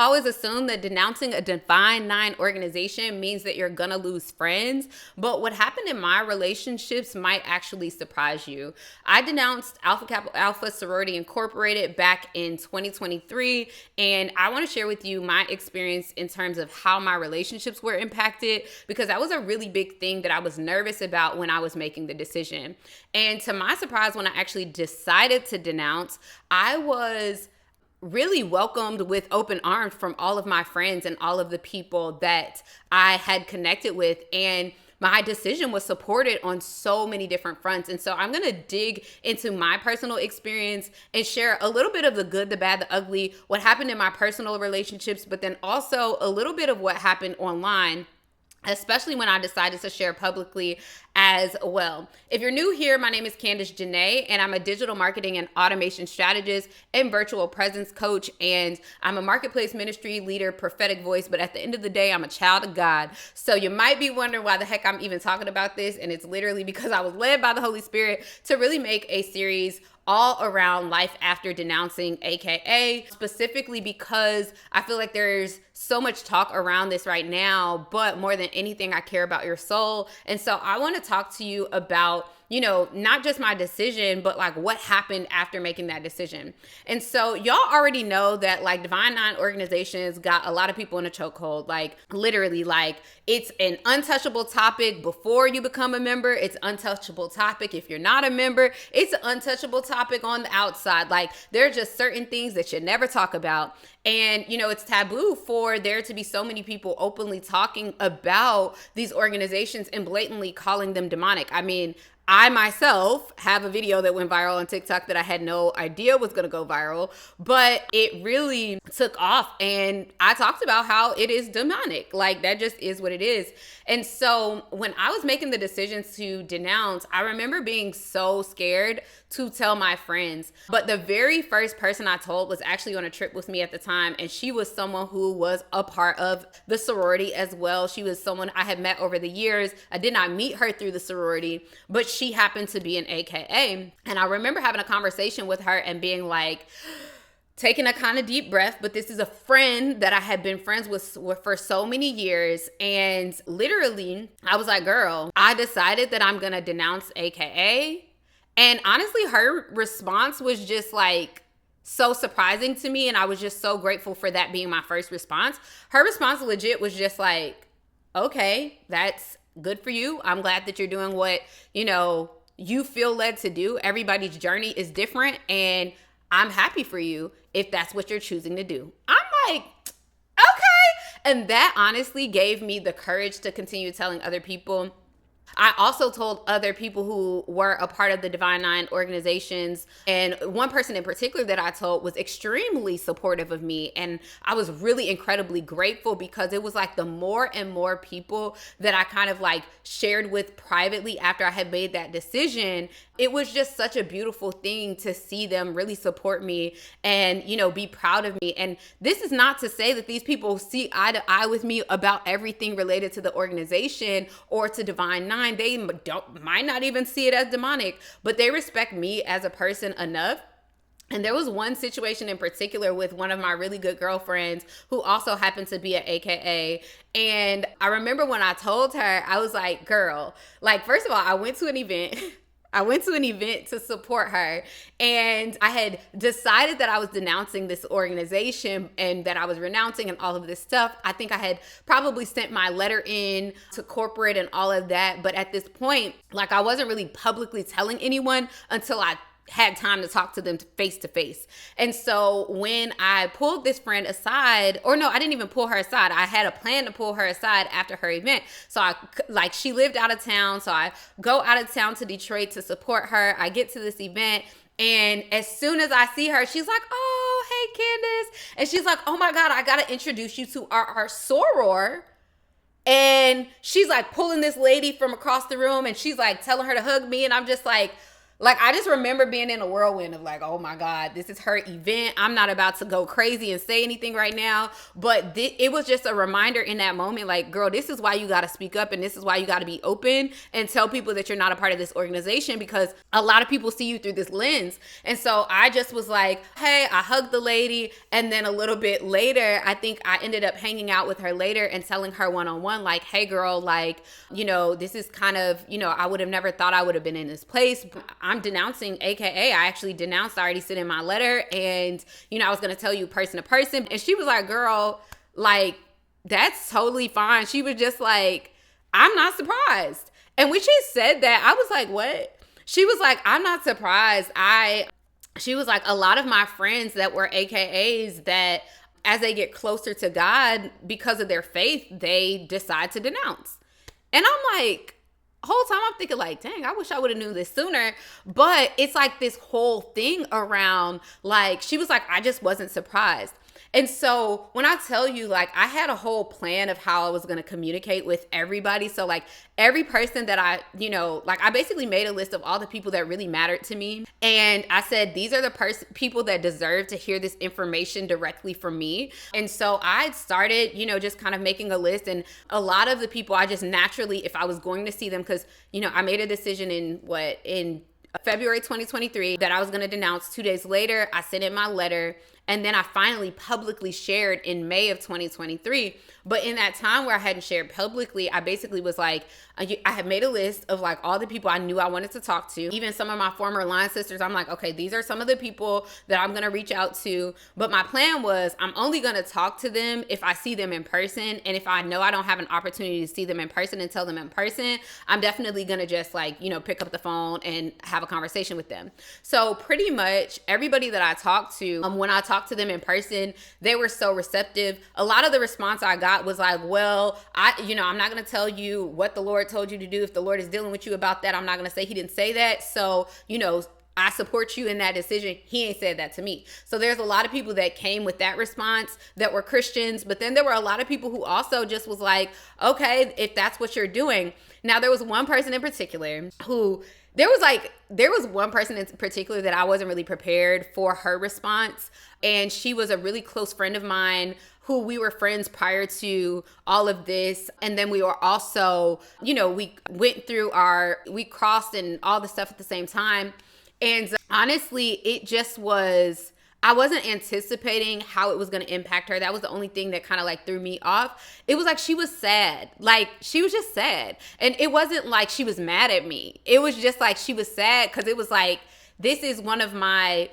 always assume that denouncing a Divine Nine organization means that you're gonna lose friends, but what happened in my relationships might actually surprise you. I denounced Alpha Kappa Alpha Sorority Incorporated back in 2023, and I want to share with you my experience in terms of how my relationships were impacted, because that was a really big thing that I was nervous about when I was making the decision. And to my surprise, when I actually decided to denounce, I was really welcomed with open arms from all of my friends and all of the people that I had connected with. And my decision was supported on so many different fronts. And so I'm going to dig into my personal experience and share a little bit of the good, the bad, the ugly, what happened in my personal relationships, but then also a little bit of what happened online, especially when I decided to share publicly as well. If you're new here, my name is Candace, and I'm a digital marketing and automation strategist and virtual presence coach. And I'm a marketplace ministry leader, prophetic voice. But at the end of the day, I'm a child of God. So you might be wondering why the heck I'm even talking about this. And it's literally because I was led by the Holy Spirit to really make a series all around life after denouncing AKA, specifically because I feel like there's so much talk around this right now, but more than anything, I care about your soul. And so I want to talk to you about, not just my decision, but like what happened after making that decision. And so y'all already know that like Divine Nine organizations got a lot of people in a chokehold, like literally, like it's an untouchable topic before you become a member. It's an untouchable topic if you're not a member. It's an untouchable topic on the outside. Like there are just certain things that you never talk about. And, it's taboo for there to be so many people openly talking about these organizations and blatantly calling them demonic. I mean, I myself have a video that went viral on TikTok that I had no idea was going to go viral, but it really took off. And I talked about how it is demonic. Like that just is what it is. And so when I was making the decision to denounce, I remember being so scared to tell my friends. But the very first person I told was actually on a trip with me at the time. And she was someone who was a part of the sorority as well. She was someone I had met over the years. I did not meet her through the sorority, but she happened to be an AKA. And I remember having a conversation with her and being like, taking a kind of deep breath, but this is a friend that I had been friends with for so many years. And literally, I was like, girl, I decided that I'm going to denounce AKA. And honestly, her response was just like so surprising to me. And I was just so grateful for that being my first response. Her response legit was just like, okay, that's good for you. I'm glad that you're doing what, you feel led to do. Everybody's journey is different. And I'm happy for you if that's what you're choosing to do. I'm like, okay. And that honestly gave me the courage to continue telling other people. I also told other people who were a part of the Divine Nine organizations, and one person in particular that I told was extremely supportive of me, and I was really incredibly grateful because it was like the more and more people that I kind of like shared with privately after I had made that decision, it was just such a beautiful thing to see them really support me and, be proud of me. And this is not to say that these people see eye to eye with me about everything related to the organization or to Divine Nine. They might not even see it as demonic, but they respect me as a person enough. And there was one situation in particular with one of my really good girlfriends who also happened to be an AKA. And I remember when I told her, I was like, girl, like, first of all, I went to an event to support her, and I had decided that I was denouncing this organization and that I was renouncing and all of this stuff. I think I had probably sent my letter in to corporate and all of that. But at this point, like, I wasn't really publicly telling anyone until I had time to talk to them face to face. And so when I pulled this friend aside, or no, I didn't even pull her aside. I had a plan to pull her aside after her event. So she lived out of town. So I go out of town to Detroit to support her. I get to this event. And as soon as I see her, she's like, oh, hey, Candace. And she's like, oh my God, I got to introduce you to our soror. And she's like pulling this lady from across the room and she's like telling her to hug me. And I'm just like, Like, I just remember being in a whirlwind of like, oh my God, this is her event. I'm not about to go crazy and say anything right now. But it was just a reminder in that moment, like, girl, this is why you got to speak up, and this is why you got to be open and tell people that you're not a part of this organization, because a lot of people see you through this lens. And so I just was like, hey, I hugged the lady. And then a little bit later, I think I ended up hanging out with her later and telling her one-on-one, like, hey girl, like, you know, this is kind of, you know, I would have never thought I would have been in this place. I'm denouncing AKA. I actually denounced. I already said in my letter, and you know, I was going to tell you person to person. And she was like, girl, like, that's totally fine. She was just like, I'm not surprised. And when she said that, I was like, what? She was like, I'm not surprised. She was like, a lot of my friends that were AKAs, that as they get closer to God because of their faith, they decide to denounce. And I'm like, whole time I'm thinking like, dang, I wish I would have knew this sooner. But it's like this whole thing around, like, she was like, I just wasn't surprised. And so when I tell you, like, I had a whole plan of how I was going to communicate with everybody. So like every person that I, you know, like, I basically made a list of all the people that really mattered to me. And I said, these are the people that deserve to hear this information directly from me. And so I started, you know, just kind of making a list. And a lot of the people I just naturally, if I was going to see them, because, you know, I made a decision in February 2023 that I was going to denounce. 2 days later, I sent in my letter. And then I finally publicly shared in May of 2023. But in that time where I hadn't shared publicly, I basically was like, I had made a list of like all the people I knew I wanted to talk to. Even some of my former line sisters, I'm like, okay, these are some of the people that I'm going to reach out to. But my plan was, I'm only going to talk to them if I see them in person. And if I know I don't have an opportunity to see them in person and tell them in person, I'm definitely going to just like, you know, pick up the phone and have a conversation with them. So pretty much everybody that I talked to, when I talked to them in person, they were so receptive. A lot of the response I got was like, well, I'm not going to tell you what the Lord told you to do. If the Lord is dealing with you about that, I'm not going to say he didn't say that. So, you know, I support you in that decision. He ain't said that to me. So there's a lot of people that came with that response that were Christians, but then there were a lot of people who also just was like, okay, if that's what you're doing. Now, there was one person in particular who, there was one person in particular that I wasn't really prepared for her response. And she was a really close friend of mine who we were friends prior to all of this. And then we were also, you know, we crossed and all the stuff at the same time. And honestly, it just was, I wasn't anticipating how it was going to impact her. That was the only thing that kind of like threw me off. It was like she was sad. Like, she was just sad. And it wasn't like she was mad at me. It was just like she was sad because it was like, this is one of my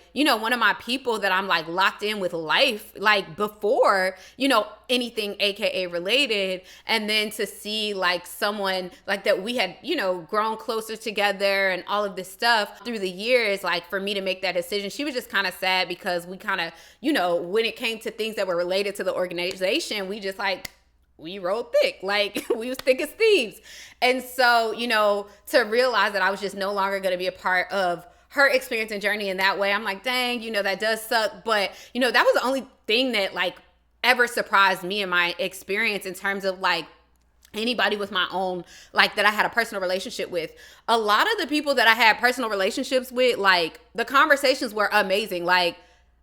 people that I'm like locked in with life, like before, you know, anything AKA related. And then to see like someone like that we had, you know, grown closer together and all of this stuff through the years, like for me to make that decision, she was just kind of sad because we kind of, you know, when it came to things that were related to the organization, we just like, we rolled thick, like we was thick as thieves. And so, you know, to realize that I was just no longer going to be a part of her experience and journey in that way, I'm like, dang, you know, that does suck. But, you know, that was the only thing that like ever surprised me in my experience in terms of like anybody with my own, like that I had a personal relationship with. A lot of the people that I had personal relationships with, like the conversations were amazing. Like,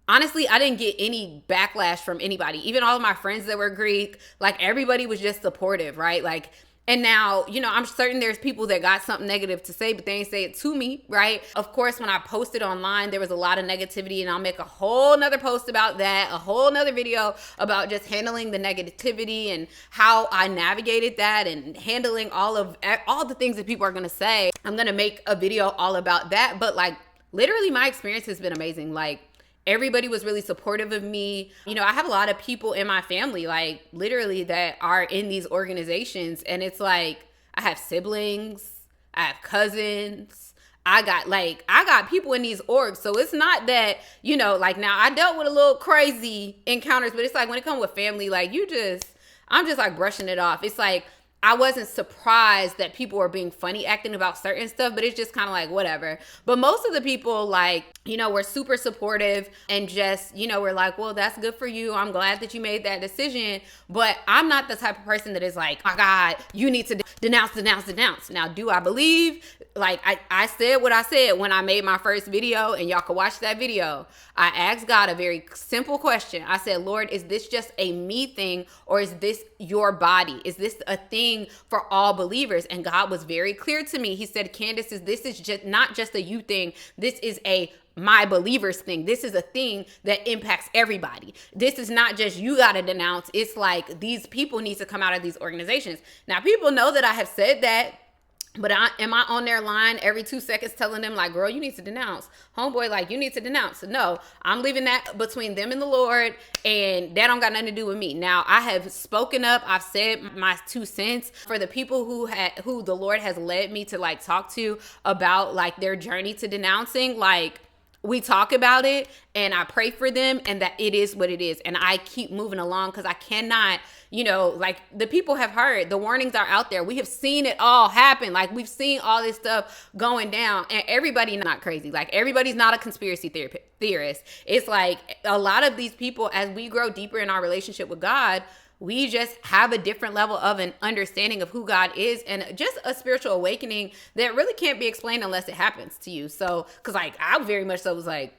honestly, I didn't get any backlash from anybody. Even all of my friends that were Greek, like everybody was just supportive, right? Like, and now, you know, I'm certain there's people that got something negative to say, but they ain't say it to me, right? Of course, when I posted online, there was a lot of negativity, and I'll make a whole nother post about that, a whole nother video about just handling the negativity and how I navigated that and handling all the things that people are going to say. I'm going to make a video all about that, but like literally my experience has been amazing. Like, everybody was really supportive of me. You know, I have a lot of people in my family, like literally that are in these organizations. And it's like, I have siblings, I have cousins. I got people in these orgs. So it's not that, you know, like now I dealt with a little crazy encounters, but it's like when it comes with family, like I'm just like brushing it off. It's like, I wasn't surprised that people were being funny acting about certain stuff, but it's just kind of like whatever. But most of the people, like, you know, were super supportive and just, you know, were like, well, that's good for you. I'm glad that you made that decision. But I'm not the type of person that is like, oh my God, you need to denounce. Now, do I believe? Like, I said what I said when I made my first video, and y'all can watch that video. I asked God a very simple question. I said, Lord, is this just a me thing, or is this your body? Is this a thing for all believers? And God was very clear to me. He said, Candace, this is just not just a you thing. This is a my believers thing. This is a thing that impacts everybody. This is not just you got to denounce. It's like these people need to come out of these organizations. Now, people know that I have said that, but am I on their line every 2 seconds telling them like, girl, you need to denounce? Homeboy, like, you need to denounce. No, I'm leaving that between them and the Lord, and that don't got nothing to do with me. Now, I have spoken up. I've said my 2 cents for the people who the Lord has led me to like talk to about like their journey to denouncing. Like, we talk about it and I pray for them, and that it is what it is. And I keep moving along because I cannot, you know, like the people have heard, the warnings are out there. We have seen it all happen. Like, we've seen all this stuff going down, and everybody's not crazy. Like, everybody's not a conspiracy theorist. It's like a lot of these people, as we grow deeper in our relationship with God, we just have a different level of an understanding of who God is, and just a spiritual awakening that really can't be explained unless it happens to you. So, because like I very much so was like,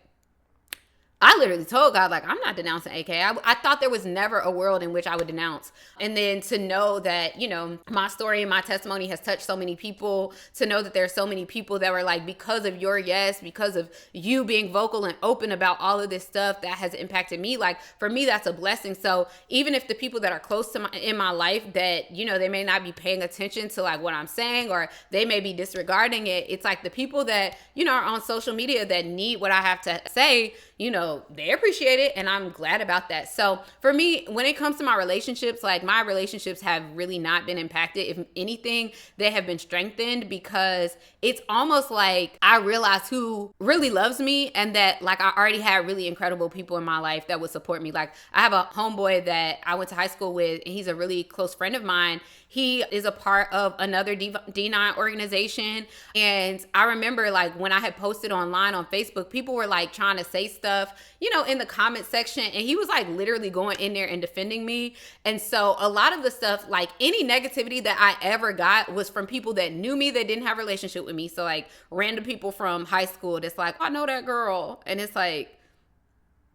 I literally told God, like, I'm not denouncing AKA. I thought there was never a world in which I would denounce. And then to know that, you know, my story and my testimony has touched so many people, to know that there are so many people that were like, because of your yes, because of you being vocal and open about all of this stuff, that has impacted me. Like, for me, that's a blessing. So even if the people that are close to in my life that, you know, they may not be paying attention to like what I'm saying, or they may be disregarding it, it's like the people that, you know, are on social media that need what I have to say, you know, they appreciate it, and I'm glad about that. So for me, when it comes to my relationships, like my relationships have really not been impacted. If anything, they have been strengthened, because it's almost like I realized who really loves me, and that like I already had really incredible people in my life that would support me. Like, I have a homeboy that I went to high school with, and he's a really close friend of mine. He is a part of another D9 organization. And I remember like when I had posted online on Facebook, people were like trying to say stuff, you know, in the comment section. And he was like literally going in there and defending me. And so a lot of the stuff, like any negativity that I ever got, was from people that knew me, that didn't have a relationship with me. So like random people from high school that's like, I know that girl. And it's like,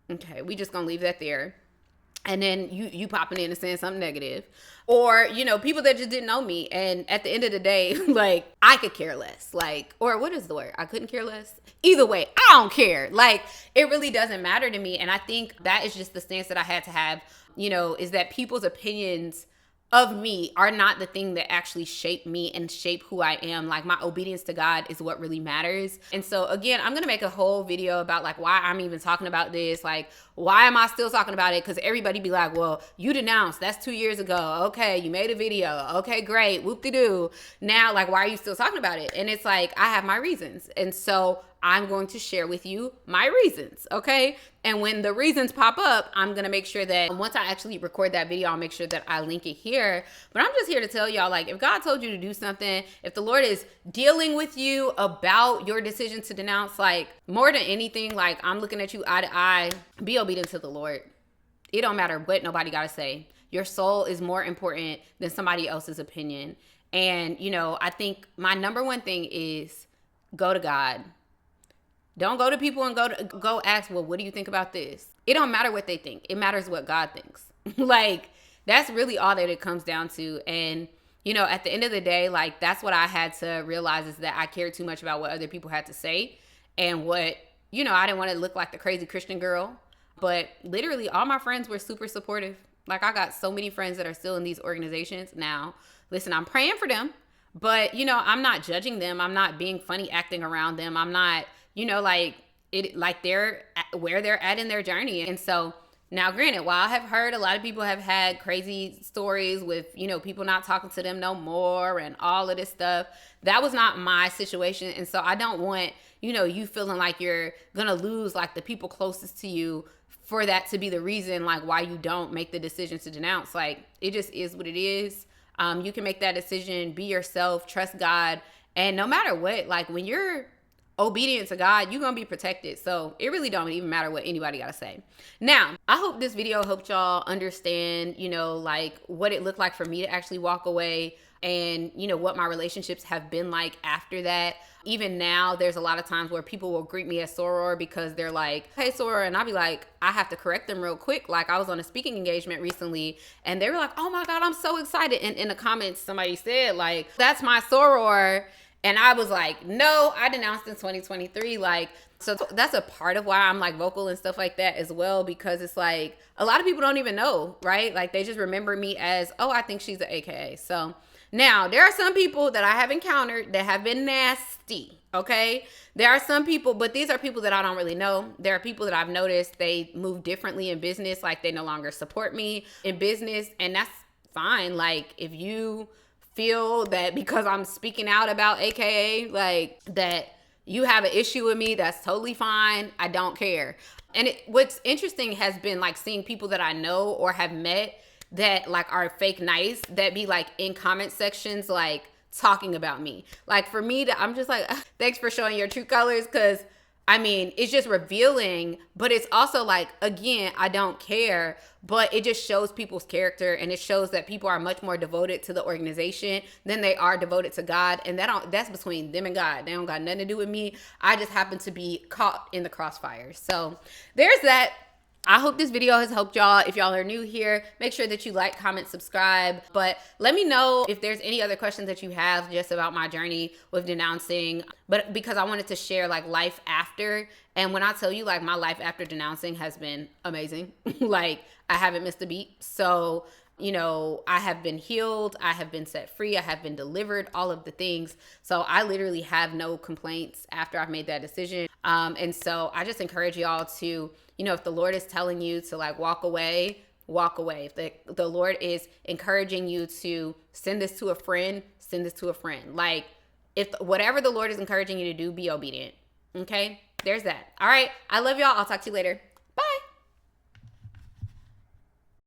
okay, we just gonna leave that there. And then you popping in and saying something negative. Or, you know, people that just didn't know me. And at the end of the day, like, I could care less. Like, or what is the word? I couldn't care less. Either way, I don't care. Like, it really doesn't matter to me. And I think that is just the stance that I had to have, you know, is that people's opinions of me are not the thing that actually shape me and shape who I am. Like, my obedience to God is what really matters. And so again, I'm going to make a whole video about like why I'm even talking about this. Like, why am I still talking about it? Because everybody be like, well, you denounced. That's 2 years ago. Okay, you made a video. Okay, great. Whoop-de-doo. Now, like, why are you still talking about it? And it's like, I have my reasons. And so I'm going to share with you my reasons, okay? And when the reasons pop up, I'm going to make sure that once I actually record that video, I'll make sure that I link it here. But I'm just here to tell y'all, like, if God told you to do something, if the Lord is dealing with you about your decision to denounce, like, more than anything, like, I'm looking at you eye to eye, be obedient to the Lord. It don't matter what nobody got to say. Your soul is more important than somebody else's opinion. And, you know, I think my number one thing is go to God. Don't go to people and go ask, well, what do you think about this? It don't matter what they think. It matters what God thinks. Like, that's really all that it comes down to. And, you know, at the end of the day, like, that's what I had to realize, is that I cared too much about what other people had to say, and what, you know, I didn't want to look like the crazy Christian girl. But literally all my friends were super supportive. Like, I got so many friends that are still in these organizations now. Listen, I'm praying for them, but, you know, I'm not judging them. I'm not being funny acting around them. I'm not, you know, like, it, like, they're where they're at in their journey. And so now, granted, while I have heard a lot of people have had crazy stories with, you know, people not talking to them no more and all of this stuff, that was not my situation. And so I don't want, you know, you feeling like you're gonna lose like the people closest to you for that to be the reason like why you don't make the decision to denounce. Like, it just is what it is. You can make that decision, be yourself, trust God. And no matter what, like when you're obedient to God, you're gonna be protected. So it really don't even matter what anybody gotta say. Now, I hope this video helped y'all understand, like what it looked like for me to actually walk away, and what my relationships have been like after that. Even now, there's a lot of times where people will greet me as soror because they're like, hey, soror, and I'll be like, I have to correct them real quick. Like, I was on a speaking engagement recently, and they were like, oh my God, I'm so excited. And in the comments, somebody said, like, that's my soror. And I was like, no, I denounced in 2023. Like, so that's a part of why I'm like vocal and stuff like that as well, because it's like a lot of people don't even know, right? Like, they just remember me as, oh, I think she's an AKA. So now there are some people that I have encountered that have been nasty. Okay. There are some people, but these are people that I don't really know. There are people that I've noticed they move differently in business. Like, they no longer support me in business, and that's fine. Like, if you feel that because I'm speaking out about AKA, like, that you have an issue with me, that's totally fine. I don't care. And what's interesting has been like seeing people that I know or have met that like are fake nice, that be like in comment sections, like talking about me. Like, for me, I'm just like, thanks for showing your true colors, because I mean, it's just revealing, but it's also like, again, I don't care, but it just shows people's character, and it shows that people are much more devoted to the organization than they are devoted to God. And that's between them and God. They don't got nothing to do with me. I just happen to be caught in the crossfire. So there's that. I hope this video has helped y'all. If y'all are new here, make sure that you like, comment, subscribe. But let me know if there's any other questions that you have just about my journey with denouncing. But because I wanted to share like life after. And when I tell you, like, my life after denouncing has been amazing. Like, I haven't missed a beat. So, I have been healed. I have been set free. I have been delivered, all of the things. So I literally have no complaints after I've made that decision. And so I just encourage y'all to, if the Lord is telling you to like walk away, walk away. If the Lord is encouraging you to send this to a friend, send this to a friend. Like, if whatever the Lord is encouraging you to do, be obedient. Okay, there's that. All right. I love y'all. I'll talk to you later.